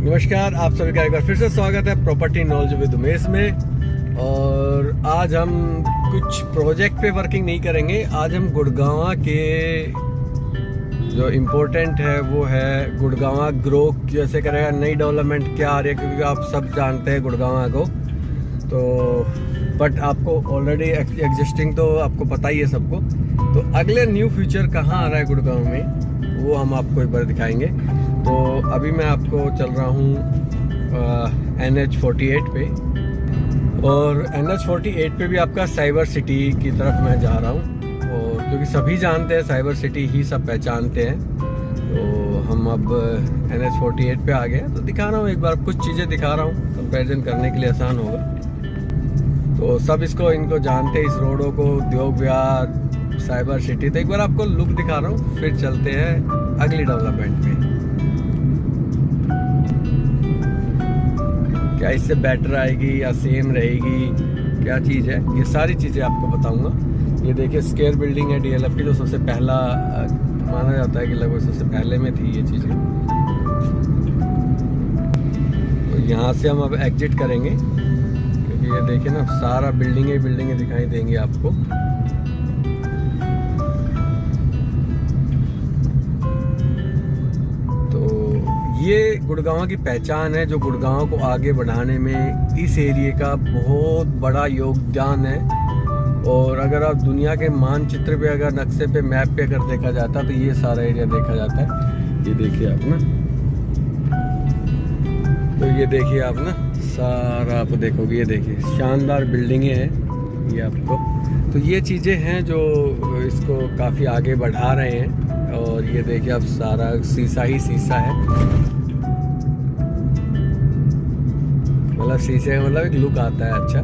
नमस्कार, आप सभी का एक बार फिर से स्वागत है प्रॉपर्टी नॉलेज विद उमेश में। और आज हम कुछ प्रोजेक्ट पे वर्किंग नहीं करेंगे। आज हम गुड़गांव के जो इम्पोर्टेंट है वो है गुड़गांव ग्रो कैसे करेगा, नई डेवलपमेंट क्या आ रही है, क्योंकि आप सब जानते हैं गुड़गांव को तो, बट आपको ऑलरेडी एग्जिस्टिंग तो आपको पता ही है सबको। तो अगले न्यू फ्यूचर कहाँ आ रहा है गुड़गांव में वो हम आपको एक बार दिखाएंगे। तो अभी मैं आपको चल रहा हूँ NH48 पे, और NH48 पे भी आपका साइबर सिटी की तरफ मैं जा रहा हूँ। और क्योंकि सभी जानते हैं साइबर सिटी ही सब पहचानते हैं, तो हम अब NH48 पे आ गए। तो दिखा रहा हूँ एक बार, कुछ चीज़ें दिखा रहा हूँ, कंपैरिजन करने के लिए आसान होगा। तो सब इनको जानते हैं, इस रोडों को, उद्योग विहार, साइबर सिटी। तो एक बार आपको लुक दिखा रहा हूँ, फिर चलते हैं अगली डेवलपमेंट में। क्या इससे बेटर आएगी या सेम रहेगी, क्या चीज़ है, ये सारी चीज़ें आपको बताऊंगा। ये देखिए स्क्वायर बिल्डिंग है DLF की, जो सबसे पहला माना जाता है कि लगभग सबसे पहले में थी ये चीज़ें। तो यहाँ से हम अब एग्जिट करेंगे, क्योंकि ये देखिए ना सारा बिल्डिंगें दिखाई देंगी आपको। ये गुड़गांव की पहचान है, जो गुड़गांव को आगे बढ़ाने में इस एरिया का बहुत बड़ा योगदान है। और अगर आप दुनिया के मानचित्र पे, अगर नक्शे पे, मैप पे अगर देखा जाता है तो ये सारा एरिया देखा जाता है। ये देखिए आप ना, तो ये देखिए आप ना, सारा आप देखोगे, ये देखिए शानदार बिल्डिंगें हैं ये आपको। तो ये चीज़ें हैं जो इसको काफ़ी आगे बढ़ा रहे हैं। और ये देखिए अब सारा शीशा ही शीशा है, मतलब शीशे का मतलब एक लुक आता है अच्छा।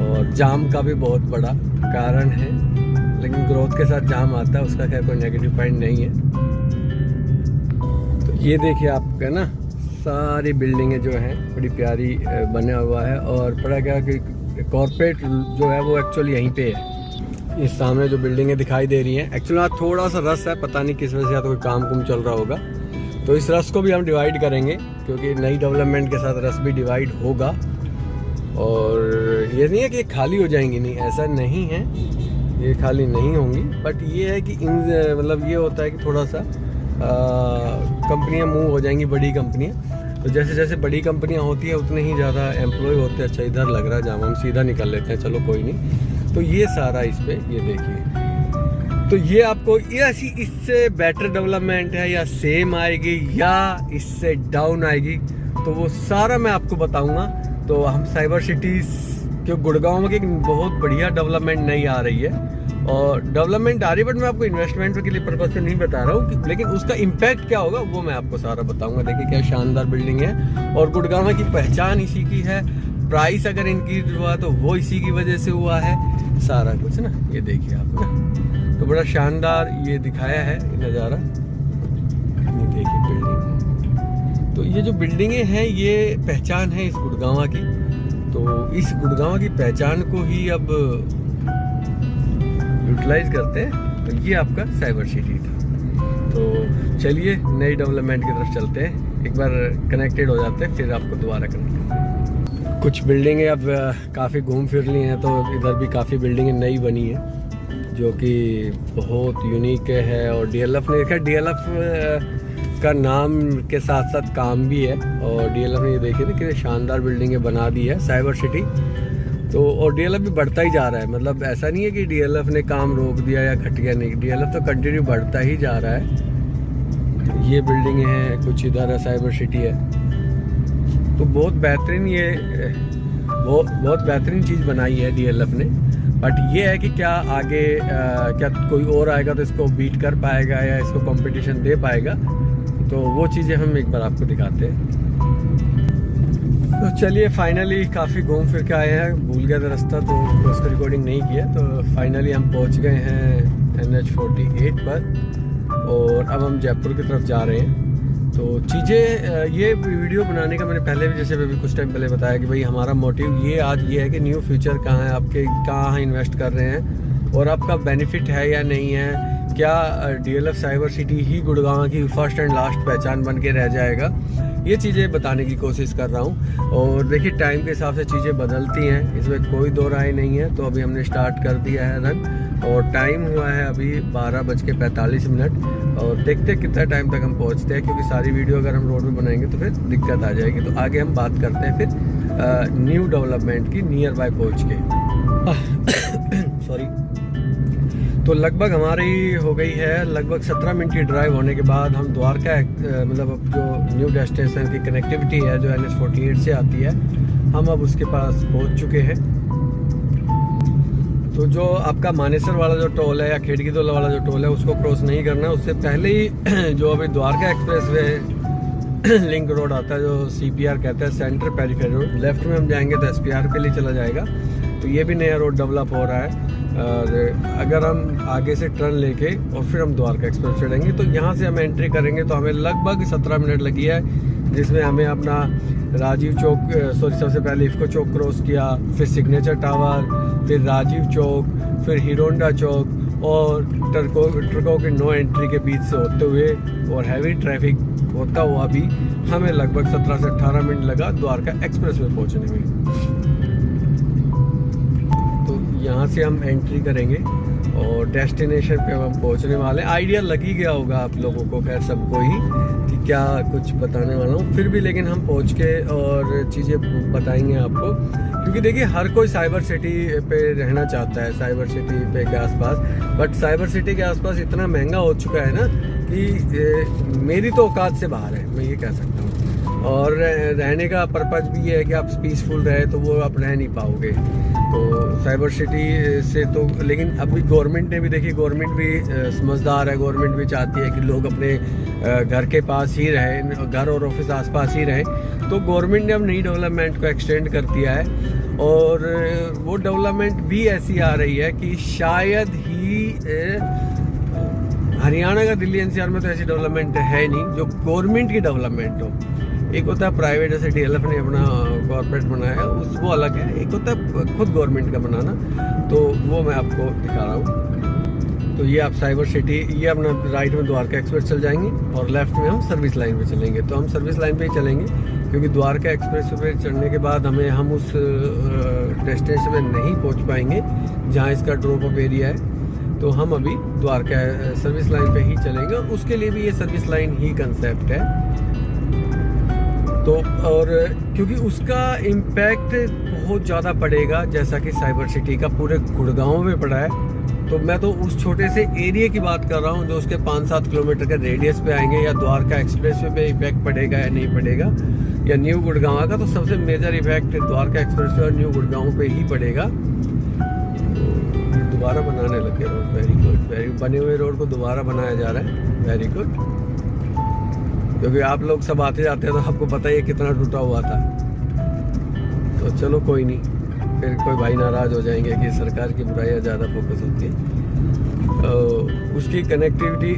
और जाम का भी बहुत बड़ा कारण है, लेकिन ग्रोथ के साथ जाम आता है, उसका क्या कोई नेगेटिव पॉइंट नहीं है। तो ये देखिए आपका ना सारी बिल्डिंगें जो हैं बड़ी प्यारी बना हुआ है। और पता क्या कि कॉर्पोरेट जो है वो एक्चुअली यहीं पे है। इस सामने जो बिल्डिंगें दिखाई दे रही हैं, एक्चुअली आज थोड़ा सा रस है, पता नहीं किस वजह से, या तो कोई काम कुम चल रहा होगा। तो इस रस को भी हम डिवाइड करेंगे, क्योंकि नई डेवलपमेंट के साथ रस भी डिवाइड होगा। और ये नहीं है कि ये खाली हो जाएंगी, नहीं ऐसा नहीं है, ये खाली नहीं होंगी। बट ये है कि मतलब ये होता है कि थोड़ा सा कंपनियां मूव हो जाएंगी, बड़ी कंपनियां। तो जैसे जैसे बड़ी कंपनियां होती है उतने ही ज़्यादा एम्प्लॉय होते हैं। अच्छा इधर लग रहा है जाम, हम सीधा निकल लेते हैं, चलो कोई नहीं। तो ये सारा इस पे ये देखिए। तो ये आपको ये ऐसी इससे बेटर डेवलपमेंट है या सेम आएगी या इससे डाउन आएगी, तो वो सारा मैं आपको बताऊंगा। तो हम साइबर सिटीज क्यों गुड़गांव में बहुत बढ़िया डेवलपमेंट नहीं आ रही है, और डेवलपमेंट आ रही है, बट मैं आपको इन्वेस्टमेंट के लिए पर्पज से नहीं बता रहा हूँ, लेकिन उसका इम्पैक्ट क्या होगा वो मैं आपको सारा बताऊंगा। देखिए क्या शानदार बिल्डिंग है, और गुड़गांव की पहचान इसी की है। प्राइस अगर इंक्रीज हुआ तो वो इसी की वजह से हुआ है, सारा कुछ ना। ये देखिए आप ना, तो बड़ा शानदार ये दिखाया है नज़ारा। ये देखिए बिल्डिंग, तो ये जो बिल्डिंगें हैं ये पहचान है इस गुड़गांव की। तो इस गुड़गांव की पहचान को ही अब यूटिलाइज करते हैं। तो ये आपका साइबर सिटी था। तो चलिए नई डेवलपमेंट की तरफ चलते हैं, एक बार कनेक्टेड हो जाते हैं, फिर आपको दोबारा कनेक्ट करते हैं। कुछ बिल्डिंगें अब काफ़ी घूम फिर ली हैं, तो इधर भी काफ़ी बिल्डिंगें नई बनी हैं जो कि बहुत यूनिक है। और DLF ने देखा, DLF का नाम के साथ साथ काम भी है। और DLF ने ये देखिए ना कि शानदार बिल्डिंगें बना दी है साइबर सिटी। तो और DLF भी बढ़ता ही जा रहा है, मतलब ऐसा नहीं है कि DLF ने काम रोक दिया या घट गया, नहीं, DLF तो कंटिन्यू बढ़ता ही जा रहा है। ये बिल्डिंगें हैं, कुछ इधर है साइबर सिटी है। तो बहुत बेहतरीन ये बहुत बेहतरीन चीज़ बनाई है DLF ने। बट ये है कि क्या आगे क्या कोई और आएगा तो इसको बीट कर पाएगा या इसको कंपटीशन दे पाएगा, तो वो चीज़ें हम एक बार आपको दिखाते हैं। तो चलिए फाइनली काफ़ी घूम फिर के आए हैं, भूल गया था रास्ता तो उसको रिकॉर्डिंग नहीं किया। तो फाइनली हम पहुंच गए हैं NH48 पर, और अब हम जयपुर की तरफ जा रहे हैं। तो चीज़ें ये वीडियो बनाने का मैंने पहले भी, जैसे अभी कुछ टाइम पहले बताया कि भाई हमारा मोटिव ये आज ये है कि न्यू फ्यूचर कहाँ है, आपके कहाँ इन्वेस्ट कर रहे हैं और आपका बेनिफिट है या नहीं है, क्या DLF साइबर सिटी ही गुड़गांव की फर्स्ट एंड लास्ट पहचान बन के रह जाएगा, ये चीज़ें बताने की कोशिश कर रहा हूँ। और देखिए टाइम के हिसाब से चीज़ें बदलती हैं, इसमें कोई दो राय नहीं है। तो अभी हमने स्टार्ट कर दिया है रन और टाइम हुआ है अभी 12:45 और देखते हैं कितना टाइम तक हम पहुँचते हैं, क्योंकि सारी वीडियो अगर हम रोड में बनाएंगे तो फिर दिक्कत आ जाएगी। तो आगे हम बात करते हैं फिर न्यू डेवलपमेंट की नियर बाय पहुँच के। सॉरी। तो लगभग हमारी हो गई है लगभग 17 मिनट की ड्राइव होने के बाद हम द्वारका मतलब अब जो न्यू डेस्टिनेशन की कनेक्टिविटी है जो NH48 से आती है, हम अब उसके पास पहुंच चुके हैं। तो जो आपका मानेसर वाला जो टोल है या खिड़कीदोल वाला जो टोल है उसको क्रॉस नहीं करना है, उससे पहले ही जो अभी Dwarka express way link road आता है जो CPR कहते हैं, सेंटर पेरिफेरी रोड, लेफ्ट में हम जाएंगे तो SPR के लिए चला जाएगा। तो ये भी नया रोड डेवलप हो रहा है। और अगर हम आगे से टर्न लेके और फिर हम द्वारका एक्सप्रेस चढ़ेंगे तो यहाँ से हम एंट्री करेंगे तो हमें लगभग 17 मिनट लगी है, जिसमें हमें अपना राजीव चौक सबसे पहले इफ़को चौक क्रॉस किया, फिर सिग्नेचर टावर, फिर राजीव चौक, फिर हीरोंडा चौक और ट्रकों के नो एंट्री के बीच से होते हुए और हैवी ट्रैफिक होता हुआ भी हमें लगभग 17 से 18 मिनट लगा द्वारका एक्सप्रेस में पहुँचने में। यहाँ से हम एंट्री करेंगे और डेस्टिनेशन पे हम पहुँचने वाले हैं। आइडिया लग ही गया होगा आप लोगों को, खैर सबको ही, कि क्या कुछ बताने वाला हूँ। फिर भी लेकिन हम पहुँच के और चीज़ें बताएंगे आपको, क्योंकि देखिए हर कोई साइबर सिटी पे रहना चाहता है, साइबर सिटी पे के आसपास। बट साइबर सिटी के आसपास इतना महंगा हो चुका है ना कि मेरी तो औकात से बाहर है, मैं ये कह सकता हूँ। और रहने का पर्पज़ भी ये है कि आप पीसफुल रहे तो वो आप रह नहीं पाओगे। तो साइबर सिटी से तो, लेकिन अभी गवर्नमेंट ने भी, देखिए गवर्नमेंट भी समझदार है, गवर्नमेंट भी चाहती है कि लोग अपने घर के पास ही रहें, घर और ऑफिस आसपास ही रहें। तो गवर्नमेंट ने अब नई डेवलपमेंट को एक्सटेंड कर दिया है और वो डेवलपमेंट भी ऐसी आ रही है कि शायद ही हरियाणा का दिल्ली NCR में तो ऐसी डेवलपमेंट है नहीं जो गवर्नमेंट की डेवलपमेंट हो। एक होता है प्राइवेट, जैसे DLF ने अपना कॉर्पोरेट बनाया है, वो अलग है। एक होता है खुद गवर्नमेंट का बनाना, तो वो मैं आपको दिखा रहा हूँ। तो ये आप साइबर सिटी, ये अपना राइट में द्वारका एक्सप्रेस चल जाएंगे और लेफ्ट में हम सर्विस लाइन पे चलेंगे। तो हम सर्विस लाइन पे ही चलेंगे क्योंकि द्वारका एक्सप्रेस पे चढ़ने के बाद हम उस डेस्टिनेशन में नहीं पहुँच पाएंगे जहाँ इसका ड्रॉप अप एरिया है। तो हम अभी द्वारका सर्विस लाइन पे ही चलेंगे, उसके लिए भी ये सर्विस लाइन ही कंसेप्ट है। तो और क्योंकि उसका इम्पैक्ट बहुत ज़्यादा पड़ेगा, जैसा कि साइबर सिटी का पूरे गुड़गांव में पड़ा है। तो मैं तो उस छोटे से एरिया की बात कर रहा हूँ जो उसके 5-7 किलोमीटर के रेडियस पे आएंगे, या द्वारका एक्सप्रेस पे इफेक्ट पड़ेगा या नहीं पड़ेगा, या न्यू गुड़गांव का। तो सबसे मेजर इफेक्ट द्वारका एक्सप्रेस पे और न्यू गुड़गांव पे ही पड़ेगा। तो दोबारा बनाने लगे रोड, वेरी गुड, बने हुए रोड को दोबारा बनाया जा रहा है, वेरी गुड। क्योंकि आप लोग सब आते जाते हैं तो आपको पता ही है कितना टूटा हुआ था। तो चलो कोई नहीं, फिर कोई भाई नाराज़ हो जाएंगे कि सरकार की बुराइयाँ ज़्यादा फोकस होती है। तो उसकी कनेक्टिविटी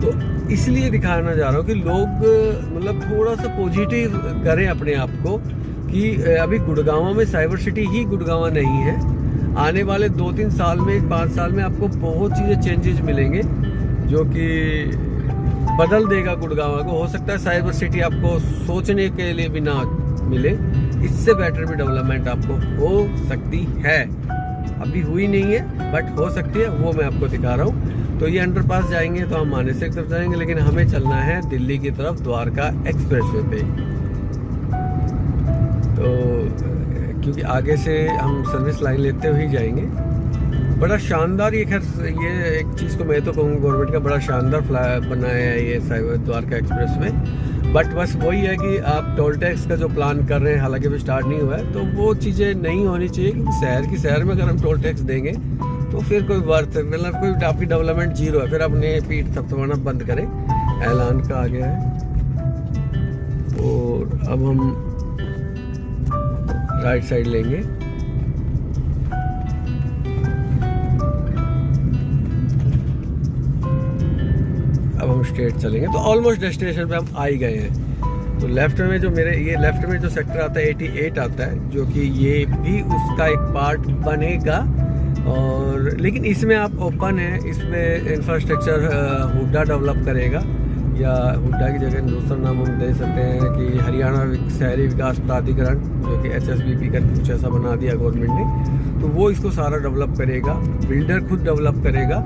तो इसलिए दिखाना जा रहा हूँ कि लोग मतलब थोड़ा सा पॉजिटिव करें अपने आप को कि अभी गुड़गांव में साइबर सिटी ही गुड़गांव नहीं है। आने वाले 2-3 साल में, 5 साल में आपको बहुत चीज़ें चेंजेस मिलेंगे जो कि बदल देगा गुड़गांव को। हो सकता है साइबर सिटी आपको सोचने के लिए भी ना मिले, इससे बेटर भी डेवलपमेंट आपको हो सकती है। अभी हुई नहीं है बट हो सकती है, वो मैं आपको दिखा रहा हूँ। तो ये अंडरपास जाएंगे तो हम मानेसर की तरफ जाएंगे, लेकिन हमें चलना है दिल्ली की तरफ द्वारका एक्सप्रेसवे पे। तो क्योंकि आगे से हम सर्विस लाइन लेते हुए ही जाएंगे। बड़ा शानदार, ये खैर ये एक चीज़ को मैं तो कहूँगा गवर्नमेंट का बड़ा शानदार फ्लाई बनाया है ये साइबर द्वारका एक्सप्रेस में। बट बस वही है कि आप टोल टैक्स का जो प्लान कर रहे हैं, हालांकि अभी स्टार्ट नहीं हुआ है, तो वो चीज़ें नहीं होनी चाहिए। क्योंकि शहर में अगर हम टोल टैक्स देंगे तो फिर कोई वर्थ, मतलब कोई आपकी डेवलपमेंट जीरो है, फिर अपने पीठ थपथपाना बंद करें। ऐलान का आ गया है और अब हम राइट साइड लेंगे। अब हम स्ट्रेट चलेंगे तो ऑलमोस्ट डेस्टिनेशन पे हम आ ही गए हैं। तो लेफ्ट में जो ये लेफ्ट में जो सेक्टर आता है 88 आता है, जो कि ये भी उसका एक पार्ट बनेगा। और लेकिन इसमें आप ओपन है, इसमें इंफ्रास्ट्रक्चर हुड्डा डेवलप करेगा, या हुड्डा की जगह दूसरा नाम हम दे सकते हैं कि हरियाणा शहरी विकास प्राधिकरण, जो कि HSBP का कुछ ऐसा बना दिया गवर्नमेंट ने, तो वो इसको सारा डेवलप करेगा। बिल्डर खुद डेवलप करेगा,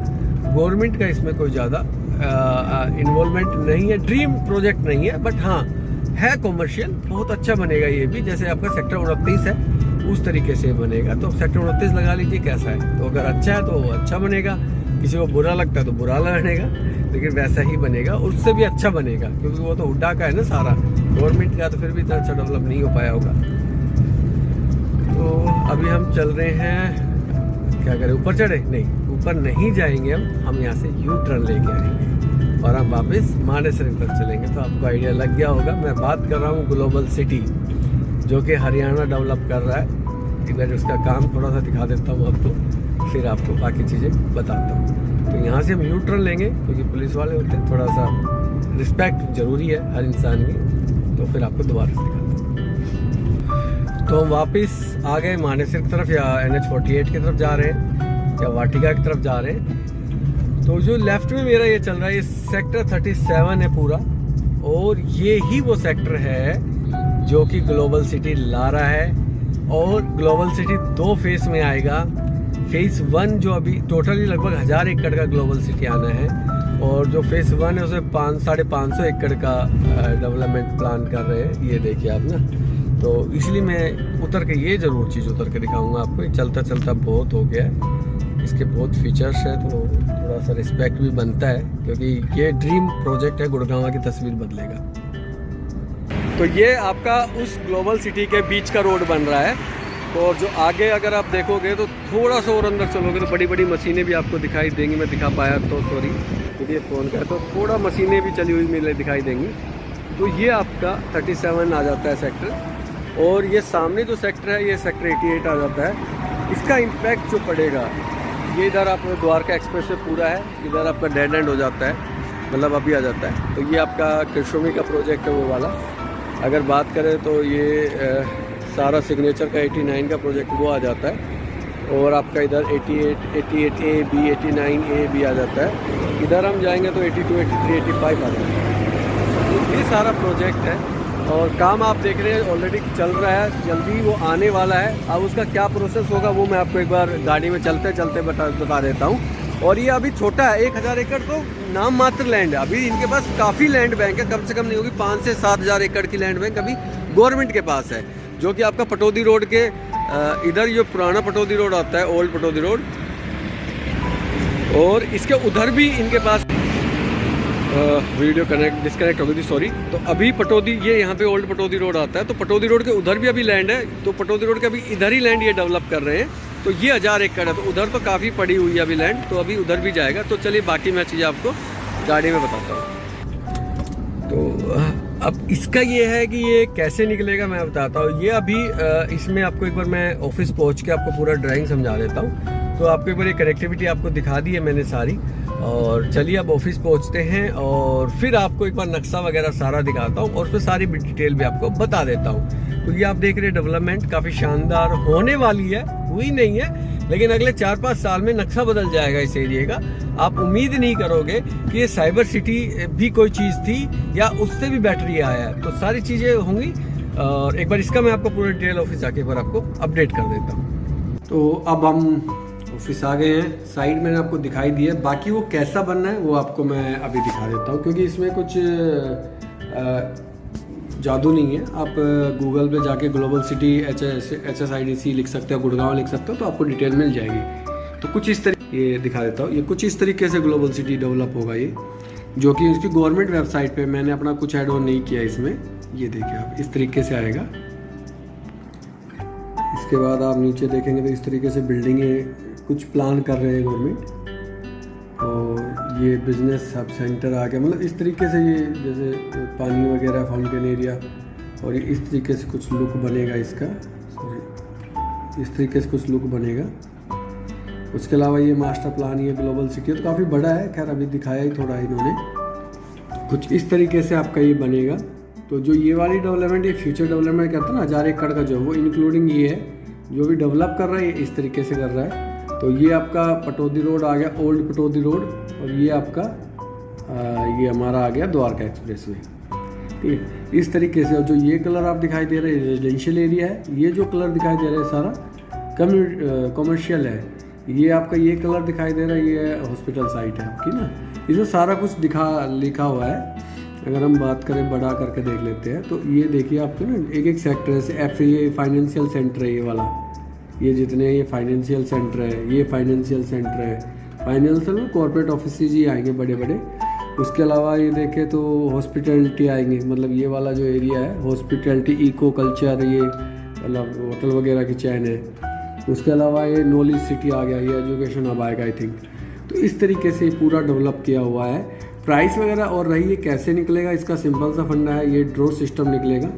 गवर्नमेंट का इसमें कोई ज़्यादा इन्वॉल्वमेंट नहीं है। ड्रीम प्रोजेक्ट नहीं है, बट हाँ है कॉमर्शियल, बहुत अच्छा बनेगा ये भी। जैसे आपका सेक्टर 29 है उस तरीके से बनेगा, तो सेक्टर 29 लगा लीजिए कैसा है। तो अगर अच्छा है तो वो अच्छा बनेगा, किसी को बुरा लगता है तो बुरा लगेगा, लेकिन वैसा ही बनेगा, उससे भी अच्छा बनेगा, क्योंकि वो तो हुड्डा का है ना सारा, गवर्नमेंट का तो फिर भी इतना अच्छा डेवलप नहीं हो पाया होगा। तो अभी हम चल रहे हैं, क्या करें, ऊपर चढ़े? नहीं, ऊपर नहीं जाएंगे हम यहाँ से यू टर्न लेके आएंगे और हम वापस मानेसर की तरफ चलेंगे। तो आपको आइडिया लग गया होगा, मैं बात कर रहा हूँ ग्लोबल सिटी, जो कि हरियाणा डेवलप कर रहा है। इधर उसका काम थोड़ा सा दिखा देता हूँ आपको, फिर आपको बाकी चीज़ें बताता हूँ। तो यहाँ से हम यू टर्न लेंगे, क्योंकि पुलिस वाले होते हैं, थोड़ा सा रिस्पेक्ट जरूरी है हर इंसान की। तो फिर आपको दोबारा से दिखाता हूँ। तो हम वापस आ गए मानेसर की तरफ, या NH48 की तरफ जा रहे हैं, या वाटिका की तरफ जा रहे हैं। तो जो लेफ्ट में मेरा ये चल रहा है, ये सेक्टर 37 है पूरा, और ये ही वो सेक्टर है जो कि ग्लोबल सिटी ला रहा है। और ग्लोबल सिटी 2 फेज में आएगा। फेज 1 जो अभी टोटली लगभग 1000 एकड़ का ग्लोबल सिटी आना है, और जो फेज 1 है उसमें 500-550 एकड़ का डेवलपमेंट प्लान कर रहे हैं। ये देखिए आप ना, तो इसलिए मैं उतर के ये ज़रूर चीज़ उतर के दिखाऊंगा आपको। चलता चलता बहुत हो गया है, इसके बहुत फीचर्स है, तो थोड़ा सा रिस्पेक्ट भी बनता है, क्योंकि ये ड्रीम प्रोजेक्ट है, गुड़गांव की तस्वीर बदलेगा। तो ये आपका उस ग्लोबल सिटी के बीच का रोड बन रहा है। तो जो आगे अगर आप देखोगे तो थोड़ा सा और अंदर चलोगे तो बड़ी बड़ी मशीनें भी आपको दिखाई देंगी। मैं दिखा पाया तो सॉरी, क्योंकि फ़ोन का तो थोड़ा मशीनें भी चली हुई मिले दिखाई देंगी। तो ये आपका 37 आ जाता है सेक्टर, और ये सामने जो सेक्टर है ये सेक्टर 88 आ जाता है। इसका इम्पैक्ट जो पड़ेगा, ये इधर आप द्वारका एक्सप्रेस वे पूरा है, इधर आपका डेड एंड हो जाता है, मतलब अभी आ जाता है। तो ये आपका कृष्णमी का प्रोजेक्ट है वो वाला। अगर बात करें तो ये सारा सिग्नेचर का 89 का प्रोजेक्ट वो आ जाता है, और आपका इधर 88, 88A, B, 89A भी आ जाता है। इधर हम जाएंगे तो 82, 83, 85 आ जाता है। तो ये सारा प्रोजेक्ट है, और काम आप देख रहे हैं ऑलरेडी चल रहा है, जल्दी वो आने वाला है। अब उसका क्या प्रोसेस होगा वो मैं आपको एक बार गाड़ी में चलते चलते बता देता हूँ। और ये अभी छोटा है, 1000 एकड़ तो नाम मात्र लैंड है। अभी इनके पास काफ़ी लैंड बैंक है, कम से कम नहीं होगी 5 से 7000 एकड़ की लैंड बैंक अभी गवर्नमेंट के पास है, जो कि आपका पटौदी रोड के इधर जो पुराना पटौदी रोड आता है, ओल्ड पटौदी रोड, और इसके उधर भी इनके पास वीडियो डिस्कनेक्ट हो गई थी, सॉरी। तो अभी पटौदी, ये यहाँ पे ओल्ड पटौदी रोड आता है, तो पटौदी रोड के उधर भी अभी लैंड है। तो पटौदी रोड के अभी इधर ही लैंड ये डेवलप कर रहे हैं। तो ये 1000 एकड़ है, तो उधर तो काफ़ी पड़ी हुई है अभी लैंड, तो अभी उधर भी जाएगा। तो चलिए बाकी मैं चीज़ें आपको गाड़ी में बताता हूँ। तो अब इसका ये है कि ये कैसे निकलेगा मैं बताता हूँ। ये अभी इसमें आपको एक बार मैं ऑफिस पहुँच के आपको पूरा ड्राइंग समझा देता हूँ। तो आपको एक बार ये कनेक्टिविटी आपको दिखा दी है मैंने सारी, और चलिए अब ऑफिस पहुंचते हैं और फिर आपको एक बार नक्शा वगैरह सारा दिखाता हूं, और उसमें सारी डिटेल भी आपको बता देता हूं। तो ये आप देख रहे हैं डेवलपमेंट काफ़ी शानदार होने वाली है, हुई नहीं है, लेकिन अगले 4-5 साल में नक्शा बदल जाएगा इस एरिया का। आप उम्मीद नहीं करोगे कि ये साइबर सिटी भी कोई चीज़ थी या उससे भी बेटर ही आया है। तो सारी चीज़ें होंगी, और एक बार इसका मैं आपको पूरा डिटेल ऑफिस जाके एक बार आपको अपडेट कर देता हूँ। तो अब हम ऑफिस आ गए हैं, साइड मैंने आपको दिखाई दी है, बाकी वो कैसा बनना है वो आपको मैं अभी दिखा देता हूँ, क्योंकि इसमें कुछ जादू नहीं है। आप गूगल पे जाके ग्लोबल सिटी HSIDC लिख सकते हो, गुड़गांव लिख सकते हो, तो आपको डिटेल मिल जाएगी। तो कुछ इस तरीके, ये दिखा देता हूँ, ये कुछ इस तरीके से ग्लोबल सिटी डेवलप होगा ये, जो कि इसकी गवर्नमेंट वेबसाइट पे मैंने अपना कुछ ऐड ऑन नहीं किया इसमें। ये देखिए आप, इस तरीके से आएगा। इसके बाद आप नीचे देखेंगे तो इस तरीके से बिल्डिंगें कुछ प्लान कर रहे हैं गवर्नमेंट, और ये बिजनेस हब सेंटर आ गया, मतलब इस तरीके से ये जैसे पानी वगैरह फाउंटेन एरिया, और इस तरीके से कुछ लुक बनेगा इसका, सॉरी, इस तरीके से कुछ लुक बनेगा। उसके अलावा ये मास्टर प्लान, ये ग्लोबल सिटी तो काफ़ी बड़ा है, खैर अभी दिखाया ही थोड़ा इन्होंने। कुछ इस तरीके से आपका ये बनेगा। तो जो ये वाली डेवलपमेंट, ये फ्यूचर डेवलपमेंट कहते हैं ना, 1000 एकड़ का जो वो इंक्लूडिंग ये है, जो भी डेवलप कर रहा है ये इस तरीके से कर रहा है। तो ये आपका पटौदी रोड आ गया, ओल्ड पटौदी रोड, और ये आपका ये हमारा आ गया द्वारका एक्सप्रेस वे। ठीक है, इस तरीके से जो ये कलर आप दिखाई दे रहे हैं रेजिडेंशियल एरिया है, ये जो कलर दिखाई दे रहा है सारा कमर्शियल है, ये आपका ये कलर दिखाई दे रहा है ये हॉस्पिटल साइट है आपकी ना। इसमें सारा कुछ लिखा हुआ है। अगर हम बात करें बड़ा करके देख लेते हैं तो ये देखिए आपको ना एक एक सेक्टर है। एफ ये फाइनेंशियल सेंटर है, ये वाला, ये जितने ये फाइनेंशियल सेंटर है, ये फाइनेंशियल सेंटर है, फाइनेंशियल में कॉर्पोरेट ऑफिस ही आएंगे बड़े बड़े। उसके अलावा ये देखें तो हॉस्पिटलिटी आएंगे, मतलब ये वाला जो एरिया है हॉस्पिटलिटी, इको कल्चर, ये मतलब होटल वगैरह की चैन है। उसके अलावा ये नॉलेज सिटी आ गया, ये एजुकेशन अब आएगा आई थिंक। तो इस तरीके से पूरा डेवलप किया हुआ है। प्राइस वगैरह और रही ये कैसे निकलेगा, इसका सिंपल सा फंडा है, ये ड्रॉ सिस्टम निकलेगा,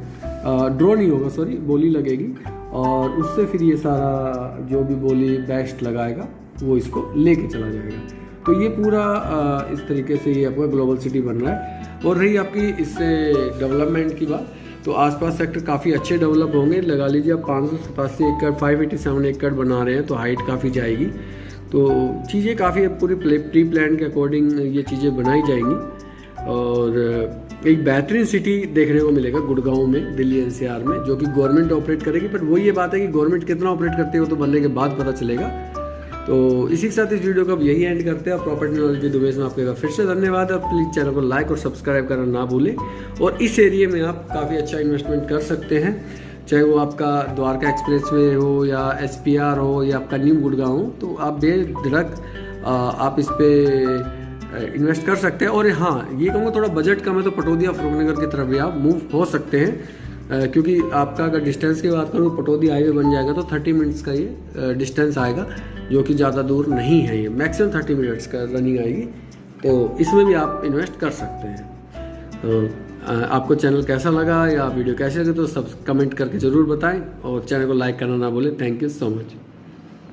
ड्रॉ नहीं होगा सॉरी, बोली लगेगी और उससे फिर ये सारा जो भी बोली बेस्ट लगाएगा वो इसको लेके चला जाएगा। तो ये पूरा इस तरीके से ये आपका ग्लोबल सिटी बन रहा है। और रही आपकी इससे डेवलपमेंट की बात, तो आसपास सेक्टर काफ़ी अच्छे डेवलप होंगे। लगा लीजिए आप 587 एकड़ 587 एकड़ बना रहे हैं तो हाइट काफ़ी जाएगी। तो चीज़ें काफ़ी पूरी प्री प्लान के अकॉर्डिंग ये चीज़ें बनाई जाएंगी। और एक बेहतरीन सिटी देखने को मिलेगा गुड़गांव में, दिल्ली एनसीआर में, जो कि गवर्नमेंट ऑपरेट करेगी। पर वो ये बात है कि गवर्नमेंट कितना ऑपरेट करती है वो तो बनने के बाद पता चलेगा। तो इसी के साथ इस वीडियो को अब यही एंड करते हैं। प्रॉपर्टी नॉलेज विद उमेश में आपका फिर से धन्यवाद। और प्लीज़ चैनल को लाइक और सब्सक्राइब करना ना भूलें। और इस एरिया में आप काफ़ी अच्छा इन्वेस्टमेंट कर सकते हैं, चाहे वो आपका द्वारका एक्सप्रेसवे हो या SPR हो या आपका न्यू गुड़गांव हो, तो आप बेधड़क आप इस पर इन्वेस्ट कर सकते हैं। और हाँ, ये कहूँगा थोड़ा बजट कम है तो पटौदी या फरूखनगर की तरफ भी आप मूव हो सकते हैं। क्योंकि आपका अगर डिस्टेंस की बात करूँ, पटौदी हाईवे बन जाएगा तो 30 मिनट्स का ये डिस्टेंस आएगा, जो कि ज़्यादा दूर नहीं है। ये मैक्सिमम 30 मिनट्स का रनिंग आएगी, तो इसमें भी आप इन्वेस्ट कर सकते हैं। तो आपको चैनल कैसा लगा या वीडियो कैसे लगे तो सब कमेंट करके ज़रूर बताएं और चैनल को लाइक करना ना भूलें। Thank you so much.